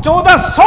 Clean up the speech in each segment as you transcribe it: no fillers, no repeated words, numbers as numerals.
1400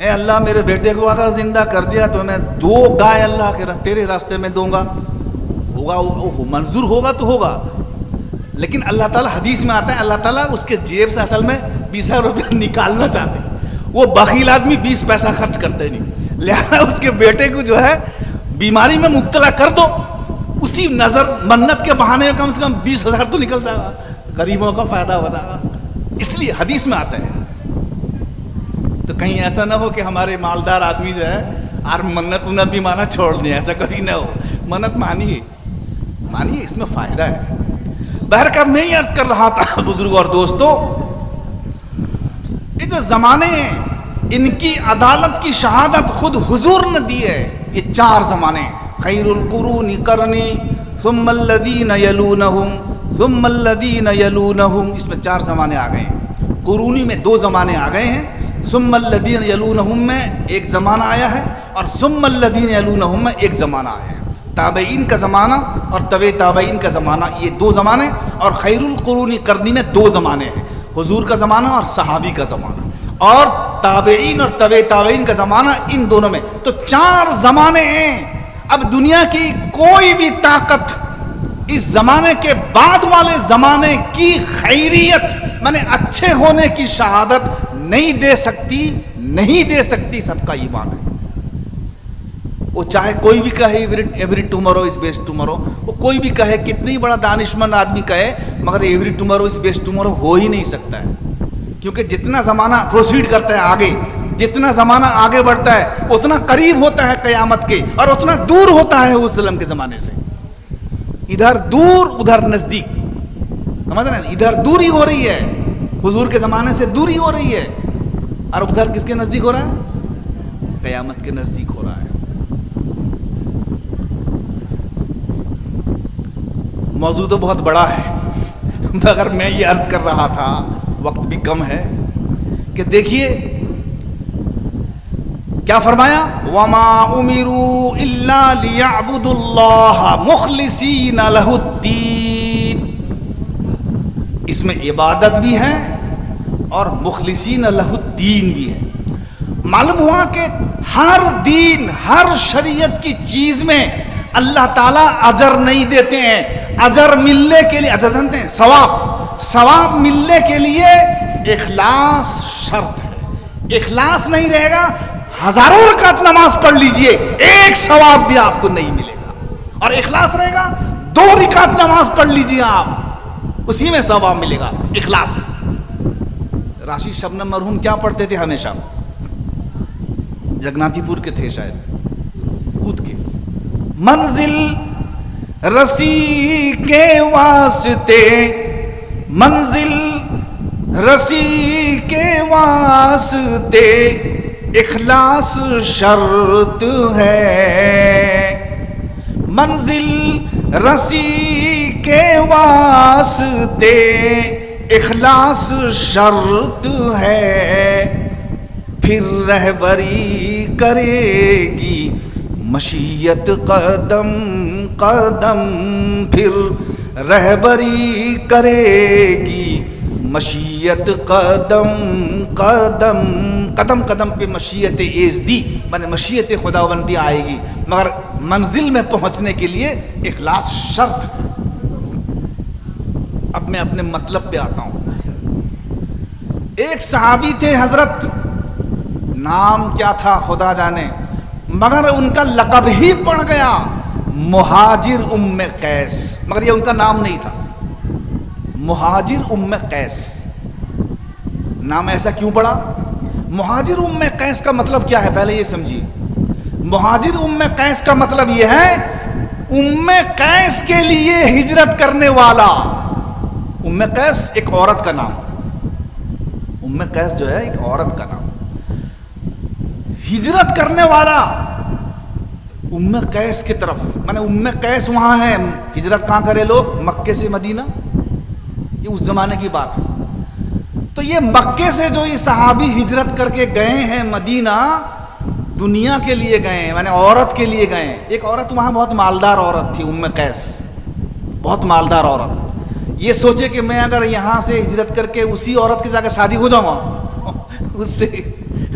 اے اللہ میرے بیٹے کو اگر زندہ کر دیا تو میں 2 گائے اللہ کے تیرے راستے میں دوں گا. ہوگا وہ منظور ہوگا تو ہوگا. لیکن اللہ تعالیٰ حدیث میں آتا ہے اللہ تعالیٰ اس کے جیب سے اصل میں 20,000 روپیہ نکالنا چاہتے ہیں. وہ بخیل آدمی 20 پیسہ خرچ کرتے نہیں. لہذا اس کے بیٹے کو جو ہے بیماری میں مبتلا کر دو, اسی نظر منت کے بہانے میں کم سے کم 20,000 تو نکل جائے گا, غریبوں کا فائدہ ہو جائے گا. اس لیے حدیث میں آتا ہے. تو کہیں ایسا نہ ہو کہ ہمارے مالدار آدمی جو ہے اور منت انت بھی مانا چھوڑ دیں, ایسا کبھی نہ ہو. منت مانیے, اس میں فائدہ ہے. بہرکیف میں یہ عرض کر رہا تھا بزرگوں اور دوستوں, یہ جو زمانے ہیں ان کی عدالت کی شہادت خود حضور نے دی ہے. یہ 4 زمانے, خیر القرون قرنی ثم الذین یلونہم ثم الذین یلونہم, اس میں 4 زمانے آ گئے ہیں. قرونی میں 2 زمانے آ گئے ہیں, ثم الذین یلونہم میں 1 زمانہ آیا ہے, اور ثم الذین یلونہم میں 1 زمانہ آیا ہے. تابعین کا زمانہ اور طبع تابعین کا زمانہ, یہ 2 زمانے. اور خیر القرون قرنی میں 2 زمانے ہیں, حضور کا زمانہ اور صحابی کا زمانہ, اور تابعین اور طبع تابعین کا زمانہ, ان دونوں میں تو 4 زمانے ہیں. اب دنیا کی کوئی بھی طاقت اس زمانے کے بعد والے زمانے کی خیریت میں اچھے ہونے کی شہادت نہیں دے سکتی. سب کا ایمان ہے. وہ چاہے کوئی بھی کہے every tomorrow is best tomorrow, وہ کوئی بھی کہے, کتنی بڑا دانشمند آدمی کہے, مگر every tomorrow is best tomorrow ہو ہی نہیں سکتا ہے. کیونکہ جتنا زمانہ پروسیڈ کرتا ہے آگے, جتنا زمانہ آگے بڑھتا ہے اتنا قریب ہوتا ہے قیامت کے, اور اتنا دور ہوتا ہے اس ظلم کے زمانے سے. ادھر دور ادھر نزدیک, سمجھ رہے ہیں, ادھر دوری ہو رہی ہے, حضور کے زمانے سے دوری ہو رہی ہے, اور ادھر کس کے نزدیک ہو رہا ہے؟ قیامت کے نزدیک ہو رہا ہے. موضوع تو بہت بڑا ہے, مگر میں یہ عرض کر رہا تھا, وقت بھی کم ہے, کہ دیکھیے کیا فرمایا, وَمَا أُمِرُوا إِلَّا لِيَعْبُدُوا اللَّهَ مُخْلِصِينَ لَهُ الدِّينَ. اس میں عبادت بھی ہے اور مخلصین لہ الدین بھی ہے. معلوم ہوا کہ ہر دین, ہر شریعت کی چیز میں اللہ تعالیٰ اجر نہیں دیتے ہیں. اجر ملنے کے لیے, اجر جانتے ہیں, ثواب ملنے کے لیے اخلاص شرط ہے. اخلاص نہیں رہے گا, ہزاروں رکعت نماز پڑھ لیجئے, 1 ثواب بھی آپ کو نہیں ملے گا. اور اخلاص رہے گا, 2 رکعت نماز پڑھ لیجئے آپ, اسی میں ثواب ملے گا. اخلاص. راشد شبنم مرحوم کیا پڑھتے تھے ہمیشہ, جگناتھی پور کے تھے شاید, کود کے, منزل رسی کے واسطے, منزل رسی کے واسطے اخلاص شرط ہے. منزل رسی کے واسطے اخلاص شرط ہے. پھر رہبری کرے گی مشیت قدم قدم, پھر رہبری کرے گی مشیت قدم قدم. قدم قدم پہ مشیت ایزدی مانے مشیت خداوندی آئے گی, مگر منزل میں پہنچنے کے لیے اخلاص شرط. اب میں اپنے مطلب پہ آتا ہوں. ایک صحابی تھے حضرت, نام کیا تھا خدا جانے, مگر ان کا لقب ہی پڑ گیا مہاجر ام قیس, مگر یہ ان کا نام نہیں تھا. مہاجر ام قیس نام ایسا کیوں پڑا؟ مہاجر ام قیس کا مطلب کیا ہے پہلے یہ سمجھیے. مہاجر ام قیس کا مطلب یہ ہے ام قیس کے لیے ہجرت کرنے والا. ام قیس ایک عورت کا نام, ام قیس جو ہے ایک عورت کا نام. ہجرت کرنے والا ام قیس کی طرف, مانے ام قیس وہاں ہے, ہجرت کہاں کرے لوگ؟ مکے سے مدینہ. یہ اس زمانے کی بات ہے. تو یہ مکے سے جو یہ صحابی ہجرت کر کے گئے ہیں مدینہ, دنیا کے لیے گئے ہیں, مانے عورت کے لیے گئے ہیں. ایک عورت وہاں بہت مالدار عورت تھی, ام قیس, بہت مالدار عورت. یہ سوچے کہ میں اگر یہاں سے ہجرت کر کے اسی عورت کے جا کے شادی ہو جاؤں گا, اس سے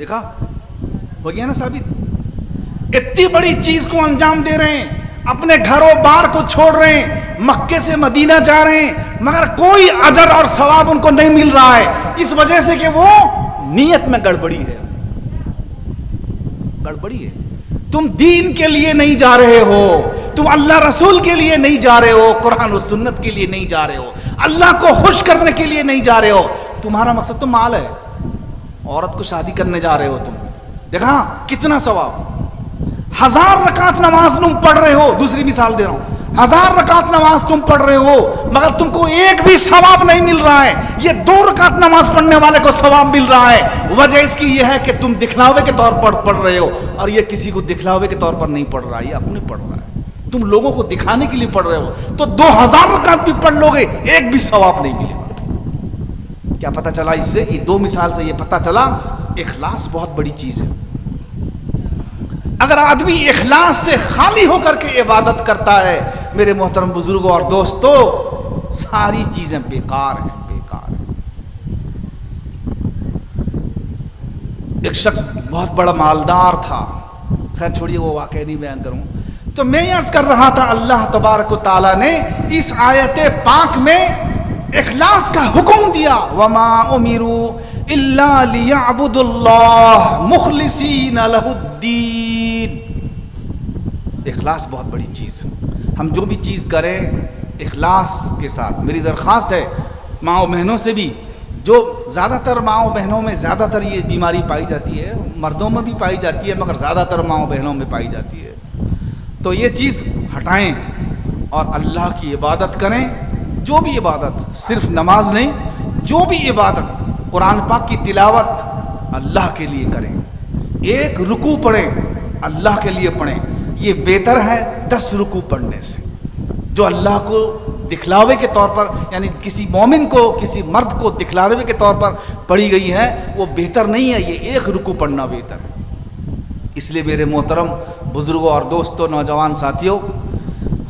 دیکھا ہو گیا نا ثابت. اتنی بڑی چیز کو انجام دے رہے ہیں, اپنے گھروں بار کو چھوڑ رہے ہیں, مکے سے مدینہ جا رہے ہیں, مگر کوئی اجر اور ثواب ان کو نہیں مل رہا ہے, اس وجہ سے کہ وہ نیت میں گڑبڑی ہے. گڑبڑی ہے. تم دین کے لیے نہیں جا رہے ہو, تم اللہ رسول کے لیے نہیں جا رہے ہو, قرآن و سنت کے لیے نہیں جا رہے ہو, اللہ کو خوش کرنے کے لیے نہیں جا رہے ہو. تمہارا مقصد تو مال ہے, عورت کو شادی کرنے جا رہے ہو تم. دیکھا کتنا ثواب. 1000 رکعت نماز تم پڑھ رہے ہو, دوسری مثال دے رہا ہوں, 1000 رکعت نماز تم پڑھ رہے ہو, مگر تم کو ایک بھی ثواب نہیں مل رہا ہے. یہ 2 رکعت نماز پڑھنے والے کو ثواب مل رہا ہے. وجہ اس کی یہ ہے کہ تم دکھلاوے کے طور پر پڑھ رہے ہو, اور یہ کسی کو دکھلاوے کے طور پر نہیں پڑھ رہا, یہ اپنے پڑھ رہا ہے. تم لوگوں کو دکھانے کے لیے پڑھ رہے ہو, تو 2000 رکعت بھی پڑھ لو گے, ایک بھی ثواب نہیں ملے گا. کیا پتہ چلا اس سے؟ یہ 2 مثال سے یہ پتہ چلا اخلاص بہت بڑی چیز ہے. اگر آدمی اخلاص سے خالی ہو کر کے عبادت کرتا ہے, میرے محترم بزرگوں اور دوستو, ساری چیزیں بیکار ہیں, بیکار ہیں. ایک شخص بہت بڑا مالدار تھا, خیر چھوڑیے وہ واقعہ نہیں بیان کروں. تو میں عرض کر رہا تھا, اللہ تبارک و تعالیٰ نے اس آیت پاک میں اخلاص کا حکم دیا, وَمَا أُمِرُوا إِلَّا لِيَعْبُدُوا اللَّهَ مُخْلِصِينَ لَهُ الدِّينَ. اخلاص بہت بڑی چیز. ہم جو بھی چیز کریں اخلاص کے ساتھ. میری درخواست ہے ماں و بہنوں سے بھی, جو زیادہ تر ماں و بہنوں میں زیادہ تر یہ بیماری پائی جاتی ہے, مردوں میں بھی پائی جاتی ہے مگر زیادہ تر ماں و بہنوں میں پائی جاتی ہے, تو یہ چیز ہٹائیں اور اللہ کی عبادت کریں. جو بھی عبادت, صرف نماز نہیں, جو بھی عبادت, قرآن پاک کی تلاوت اللہ کے لیے کریں. ایک رکوع پڑھیں اللہ کے لیے پڑھیں, یہ بہتر ہے 10 رکوع پڑھنے سے. جو اللہ کو دکھلاوے کے طور پر, یعنی کسی مومن کو, کسی مرد کو دکھلاوے کے طور پر پڑھی گئی ہے, وہ بہتر نہیں ہے. یہ ایک رکوع پڑھنا بہتر ہے. اس لیے میرے محترم بزرگوں اور دوستوں, نوجوان ساتھیوں,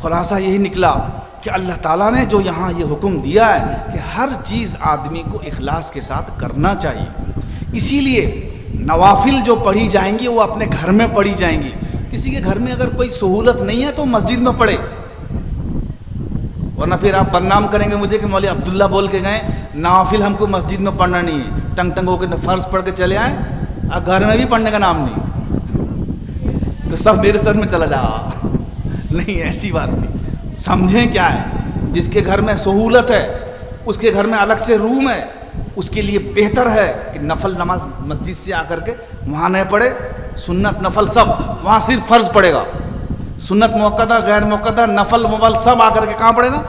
خلاصہ یہی نکلا کہ اللہ تعالیٰ نے جو یہاں یہ حکم دیا ہے کہ ہر چیز آدمی کو اخلاص کے ساتھ کرنا چاہیے. اسی لیے نوافل جو پڑھی جائیں گی وہ اپنے گھر میں پڑھی جائیں گی. کسی کے گھر میں اگر کوئی سہولت نہیں ہے تو مسجد میں پڑھے, ورنہ پھر آپ بدنام کریں گے مجھے کہ مولوی عبداللہ بول کے گئے نوافل ہم کو مسجد میں پڑھنا نہیں ہے, ٹنگ ٹنگ ہو کے فرض پڑھ کے چلے آئیں, اور گھر میں بھی پڑھنے کا نام نہیں, تو سب میرے سر میں چلا جا. نہیں, ایسی بات نہیں. سمجھیں کیا ہے, جس کے گھر میں سہولت ہے, اس کے گھر میں الگ سے روم ہے, اس کے لیے بہتر ہے کہ نفل نماز مسجد سے آ کر کے وہاں نہ پڑھے. سنت نفل سب وہاں صرف فرض پڑھے گا, سنت موقدہ غیر موقدہ نفل مول سب آ کر کے کہاں پڑھے گا؟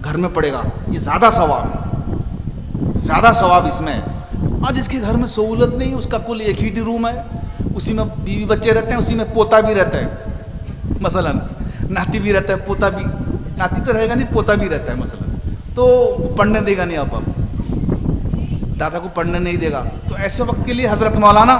گھر میں پڑھے گا. یہ زیادہ ثواب ہے, زیادہ ثواب اس میں ہے. اور جس کے گھر میں سہولت نہیں, اس کا کل ایک ہی روم ہے, اسی میں بیوی بچے رہتے ہیں, اسی میں پوتا بھی رہتا ہے, مثلا ناتی بھی رہتا ہے, پوتا بھی, ناتی تو رہے گا نہیں, پوتا بھی رہتا ہے مثلا, تو پڑھنے دے گا نہیں, آپ دادا کو پڑھنے نہیں دے گا. تو ایسے وقت کے لیے حضرت مولانا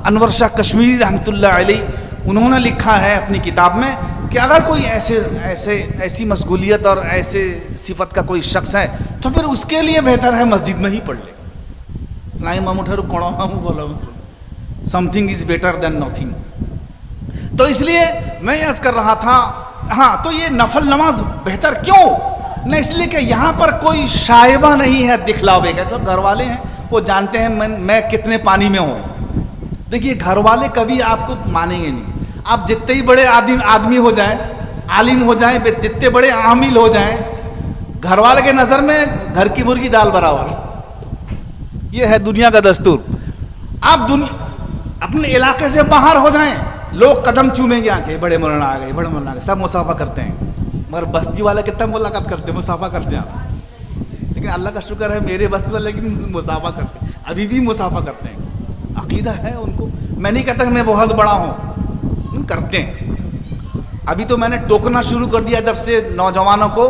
انور شاہ کشمیری رحمۃ اللہ علیہ, انہوں نے لکھا ہے اپنی کتاب میں کہ اگر کوئی ایسی مشغولیت اور ایسے صفت کا کوئی شخص ہے تو پھر اس کے لیے بہتر ہے مسجد میں ہی پڑھ لے. نہیں ماموٹھر کوڑا ہوں بولا, some thing is better than nothing. تو اس لیے میں عرض کر رہا تھا, ہاں تو یہ نفل نماز بہتر کیوں؟ نہ اس لیے کہ یہاں پر کوئی شائبہ نہیں ہے دکھلاوے کا. سب گھر والے ہیں, وہ جانتے ہیں میں کتنے پانی میں ہوں. دیکھیے گھر والے کبھی آپ کو مانیں گے نہیں. آپ جتنے ہی بڑے آدمی ہو جائیں, عالم ہو جائیں, جتنے بڑے عامل ہو جائیں, گھر والے کے نظر میں گھر کی مرغی دال برابر. یہ ہے دنیا کا دستور. آپ اپنے علاقے سے باہر ہو جائیں, لوگ قدم چومیں گے, آ کے بڑے مولانا آ گئے, بڑے مولانا آ گئے, سب مسافہ کرتے ہیں. مگر بستی والے کتنا ملاقات کرتے ہیں, مسافہ کرتے ہیں آپ. لیکن اللہ کا شکر ہے میرے بستی والے لیکن مسافہ کرتے ہیں, ابھی بھی مسافہ کرتے ہیں. عقیدہ ہے ان کو. میں نہیں کہتا کہ میں بہت بڑا ہوں, کرتے ہیں. ابھی تو میں نے ٹوکنا شروع کر دیا جب سے نوجوانوں کو,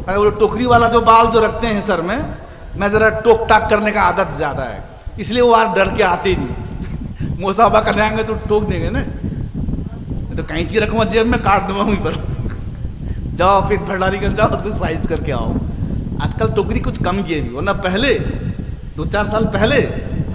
وہ ٹوکری والا جو بال جو رکھتے ہیں سر میں ذرا ٹوک ٹاک کرنے کا عادت زیادہ ہے, اس لیے وہ آج ڈر کے آتے نہیں. مسافہ کرنے آئیں گے تو ٹوک دیں گے نا, تو کینچی رکھوں جیب میں, کاٹ دوں وہیں پر, جاؤ پھر بھنڈاری کر جاؤ, اس کو سائز کر کے آؤ. آج کل ٹوکری کچھ کم کی ہے بھی, ورنہ پہلے 2-4 سال پہلے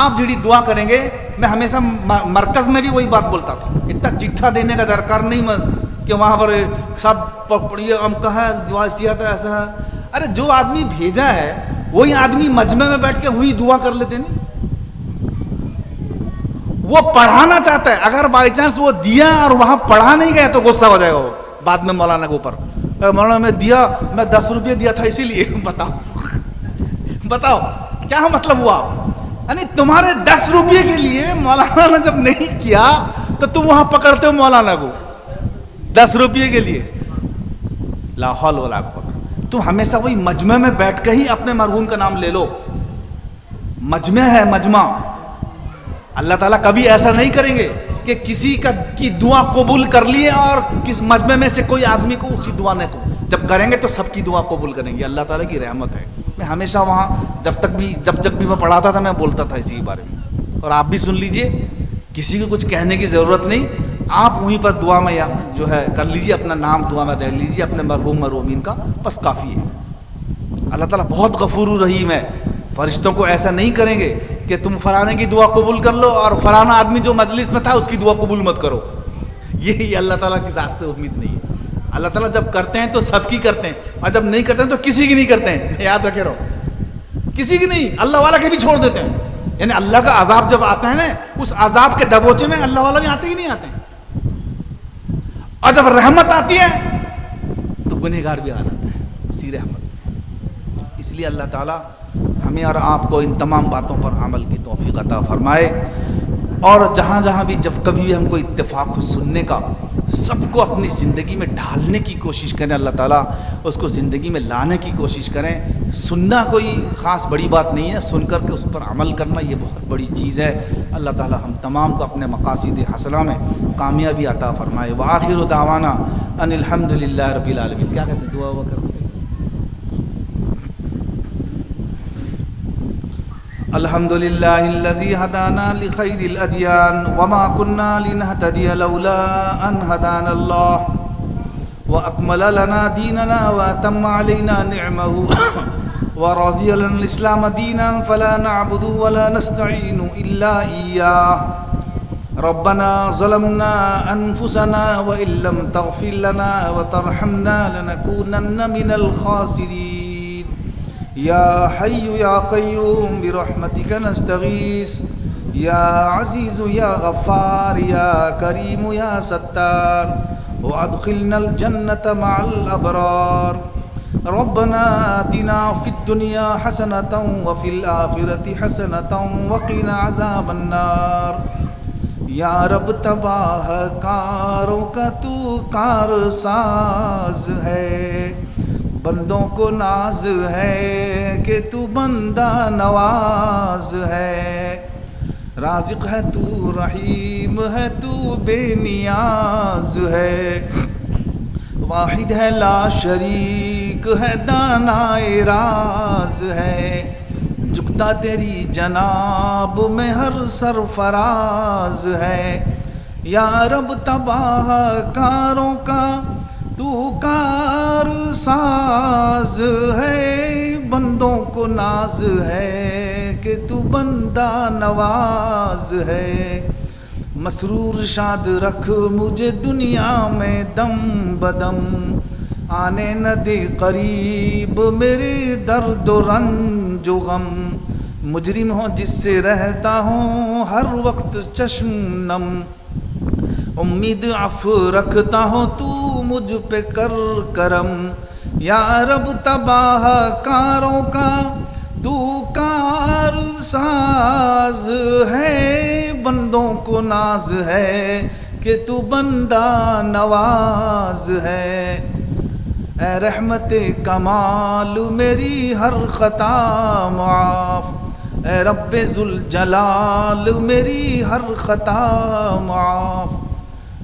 آپ جڑی دعا کریں گے, میں ہمیشہ مرکز میں بھی وہی بات بولتا تھا, اتنا چٹھا دینے کا درکار نہیں کہ وہاں پر سب پڑھیے ہم کہاں دعا سیا تھا ایسا ہے. ارے جو آدمی بھیجا ہے وہی آدمی مجمع میں بیٹھ کے وہی دعا کر لیتے نہیں. وہ پڑھانا چاہتا ہے, اگر بائی چانس وہ دیا اور وہاں پڑھا نہیں گیا تو غصہ ہو جائے گا وہ بعد میں مولانا کے اوپر. مولانا میں دیا, میں 10 روپے دیا تھا اسی لیے. بتاؤ کیا مطلب ہوا؟ یعنی تمہارے 10 روپے کے لیے مولانا نے جب نہیں کیا تو تم وہاں پکڑتے ہو مولانا کو 10 روپے کے لیے. لا حول ولا قوت. تم ہمیشہ وہی مجمع میں بیٹھ کے ہی اپنے مرحوم کا نام لے لو. مجمع ہے, مجمع. اللہ تعالیٰ کبھی ایسا نہیں کریں گے کہ کسی کی دعا قبول کر لیے اور کس مجمع میں سے کوئی آدمی کو اس کی دعا نہ کو. جب کریں گے تو سب کی دعا قبول کریں گے. اللہ تعالیٰ کی رحمت ہے. میں ہمیشہ وہاں جب بھی میں پڑھاتا تھا میں بولتا تھا اسی کے بارے میں. اور آپ بھی سن لیجئے, کسی کو کچھ کہنے کی ضرورت نہیں, آپ وہیں پر دعا میں جو ہے کر لیجئے, اپنا نام دعا میں رہ لیجئے اپنے مرحوم مرحومین کا, بس کافی ہے. اللہ تعالیٰ بہت غفور الرحیم ہے. فرشتوں کو ایسا نہیں کریں گے کہ تم فلانے کی دعا قبول کر لو اور فلانا آدمی جو مجلس میں تھا اس کی دعا قبول مت کرو. یہی اللہ تعالیٰ کی ذات سے امید نہیں ہے. اللہ تعالیٰ جب کرتے ہیں تو سب کی کرتے ہیں, اور جب نہیں کرتے ہیں تو کسی کی نہیں کرتے ہیں. یاد رکھے رہو, کسی کی نہیں, اللہ والا کے بھی چھوڑ دیتے ہیں. یعنی اللہ کا عذاب جب آتا ہے نا, اس عذاب کے دبوچے میں اللہ والا بھی آتے ہی نہیں آتے ہیں. اور جب رحمت آتی ہے تو گنہگار بھی آ جاتا ہے اسی رحمت. اس لیے اللہ تعالیٰ ہمیں اور آپ کو ان تمام باتوں پر عمل کی توفیق عطا فرمائے. اور جہاں جہاں بھی جب کبھی بھی ہم کو اتفاق ہو سننے کا, سب کو اپنی زندگی میں ڈھالنے کی کوشش کریں. اللہ تعالیٰ اس کو زندگی میں لانے کی کوشش کریں. سننا کوئی خاص بڑی بات نہیں ہے, سن کر کے اس پر عمل کرنا یہ بہت بڑی چیز ہے. اللہ تعالیٰ ہم تمام کو اپنے مقاصد حسنہ میں کامیابی عطا فرمائے. وآخر دعوانا ان الحمد للہ رب العالمین. کیا کہتے ہیں, دعا ہوا کرو. الحمد للہ الذی ہدانا لخیر الادیان وما کنا لنہتدی لولا ان ہدانا اللہ واکمل لنا دیننا واتم علینا نعمہ ورضی لنا الاسلام دینا فلا نعبد ولا نستعین الا ایاہ. ربنا ظلمنا انفسنا وان لم تغفر لنا وترحمنا لنکونن من الخاسرین. یا حی یا قیوم برحمتک نستغیث یا عزیز یا غفار یا کریم یا ستار وادخلنا الجنة مع الابرار. ربنا آتنا فی الدنیا حسنة وفی الآخرة حسنة وقنا عذاب النار. یا رب تباہ کاروں کا تو کار ساز ہے, بندوں کو ناز ہے کہ تو بندہ نواز ہے. رازق ہے تو, رحیم ہے تو, بے نیاز ہے. واحد ہے لا شریک ہے, دانائے راز ہے. جھکتا تیری جناب میں ہر سرفراز ہے. یا رب تباہ کاروں کا تو کار ساز ہے, بندوں کو ناز ہے کہ تو بندہ نواز ہے. مسرور شاد رکھ مجھے دنیا میں دم بدم, آنے نہ دے قریب میرے درد و رنج و غم. مجرم ہوں جس سے رہتا ہوں ہر وقت چشم نم, امید عفو رکھتا ہوں تو مجھ پہ کر کرم. یا رب تباہ کاروں کا تو کار ساز ہے, بندوں کو ناز ہے کہ تو بندہ نواز ہے. اے رحمت کمال میری ہر خطا معاف, اے رب ذوالجلال میری ہر خطا معاف.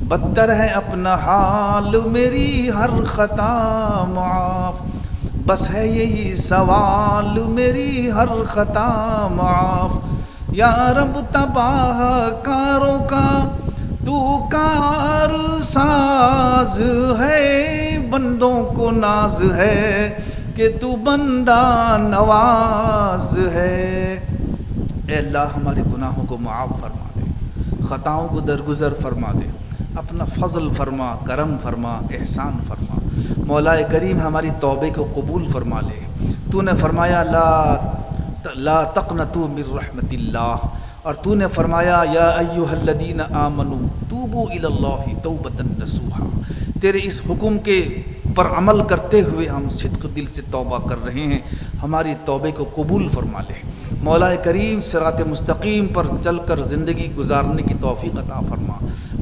بدتر ہے اپنا حال میری ہر خطا معاف, بس ہے یہی سوال میری ہر خطا معاف. یا رب تباہ کاروں کا تو کار ساز ہے, بندوں کو ناز ہے کہ تو بندہ نواز ہے. اے اللہ ہمارے گناہوں کو معاف فرما دے، خطاؤں کو درگزر فرما دے، اپنا فضل فرما، کرم فرما، احسان فرما۔ مولا کریم ہماری توبے کو قبول فرما لے۔ تو نے فرمایا لا تقنطوا من رحمت اللہ، اور تو نے فرمایا یا ایھا الذین آمنوا توبوا الی اللہ توبۃ نصوحا۔ تیرے اس حکم کے پر عمل کرتے ہوئے ہم صدق دل سے توبہ کر رہے ہیں، ہماری توبے کو قبول فرما لے۔ مولا کریم صراط مستقیم پر چل کر زندگی گزارنے کی توفیق عطا فرما۔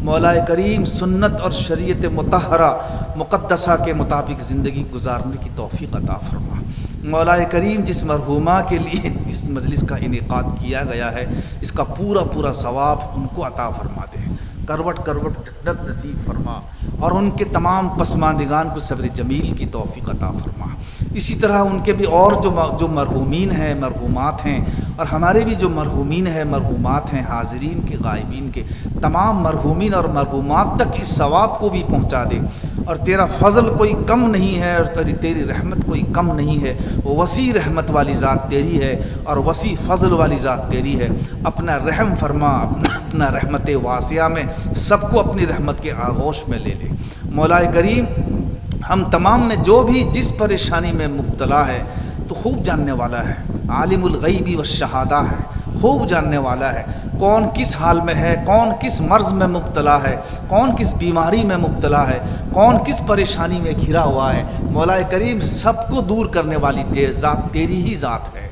مولا کریم سنت اور شریعت مطہرہ مقدسہ کے مطابق زندگی گزارنے کی توفیق عطا فرما۔ مولا کریم جس مرحومہ کے لیے اس مجلس کا انعقاد کیا گیا ہے، اس کا پورا ثواب ان کو عطا فرما دے، کروٹ کروٹ جنت نصیب فرما، اور ان کے تمام پسماندگان کو صبر جمیل کی توفیق عطا فرما۔ اسی طرح ان کے بھی اور جو مرحومین ہیں، مرحومات ہیں، اور ہمارے بھی جو مرحومین ہیں، مرحومات ہیں، حاضرین کے غائبین کے تمام مرحومین اور مرحومات تک اس ثواب کو بھی پہنچا دے۔ اور تیرا فضل کوئی کم نہیں ہے، اور تیری رحمت کوئی کم نہیں ہے، وسیع رحمت والی ذات تیری ہے، اور وسیع فضل والی ذات تیری ہے۔ اپنا رحم فرما، اپنا رحمت واسعہ میں سب کو اپنی رحمت کے آغوش میں لے لے۔ مولا کریم ہم تمام میں جو بھی جس پریشانی میں مبتلا ہے تو خوب جاننے والا ہے، عالم الغیب والشہادہ ہے، خوب جاننے والا ہے کون کس حال میں ہے، کون کس مرض میں مبتلا ہے، کون کس بیماری میں مبتلا ہے، کون کس پریشانی میں گھرا ہوا ہے۔ مولا کریم سب کو دور کرنے والی ذات تیری ہی ذات ہے،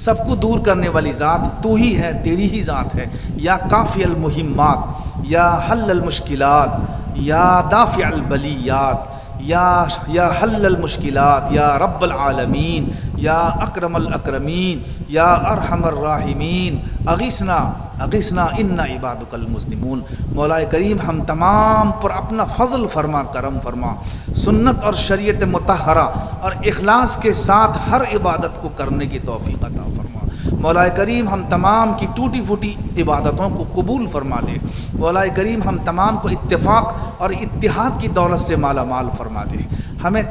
سب کو دور کرنے والی ذات تو ہی ہے، تیری ہی ذات ہے۔ یا کافی المہمات، یا حل المشکلات، یا دافع البلیات، یا حل المشکلات، یا رب العالمین، یا اکرم الاکرمین، یا ارحم الراحمین، اغثنا اغثنا ان عبادک المذنبون۔ مولا کریم ہم تمام پر اپنا فضل فرما، کرم فرما، سنت اور شریعت مطہرہ اور اخلاص کے ساتھ ہر عبادت کو کرنے کی توفیق عطا فرما۔ مولا کریم ہم تمام کی ٹوٹی پھوٹی عبادتوں کو قبول فرما لے۔ مولا کریم ہم تمام کو اتفاق اور اتحاد کی دولت سے مالا مال فرما دے۔ ہمیں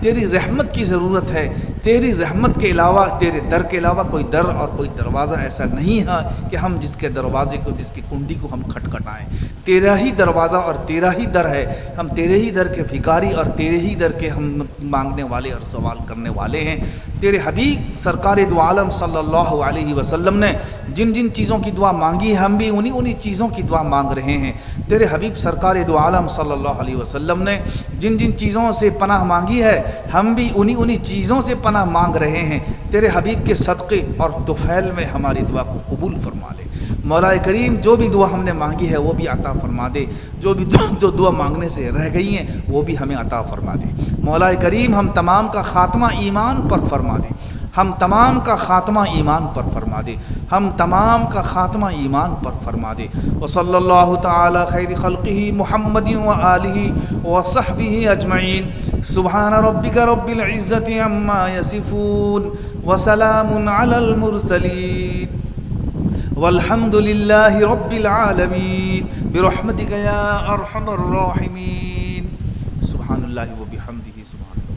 تیری رحمت کی ضرورت ہے، تیری رحمت کے علاوہ، تیرے در کے علاوہ کوئی در اور کوئی دروازہ ایسا نہیں ہے کہ ہم جس کے دروازے کو، جس کی کنڈی کو ہم کھٹکھٹائیں۔ تیرا ہی دروازہ اور تیرا ہی در ہے، ہم تیرے ہی در کے بھکاری اور تیرے ہی در کے ہم مانگنے والے اور سوال کرنے والے ہیں۔ تیرے حبیب سرکار دو عالم صلی اللہ علیہ وسلم نے جن جن چیزوں کی دعا مانگی ہے، ہم بھی انہی چیزوں کی دعا مانگ رہے ہیں۔ تیرے حبیب سرکار دو عالم صلی اللہ علیہ وسلم نے جن جن چیزوں سے پناہ مانگی ہے، ہم بھی انہی چیزوں سے پناہ مانگ رہے ہیں۔ تیرے حبیب کے صدقے اور طفیل میں ہماری دعا کو قبول فرما لے۔ مولا کریم جو بھی دعا ہم نے مانگی ہے وہ بھی عطا فرما دے، جو بھی دعا مانگنے سے رہ گئی ہیں وہ بھی ہمیں عطا فرما دے۔ مولا کریم ہم تمام کا خاتمہ ایمان پر فرما دے، ہم تمام کا خاتمہ ایمان پر فرما دے، ہم تمام کا خاتمہ ایمان پر فرما دے۔ وصلی اللہ تعالی خیر خلقہ محمد وآلہ وصحبہ اجمعین۔ سبحان ربک رب العزت عما یصفون وسلام علی المرسلین والحمد للہ رب العالمین برحمتک یا ارحم الراحمین۔ سبحان اللہ و بحمدہ، سبحان اللہ۔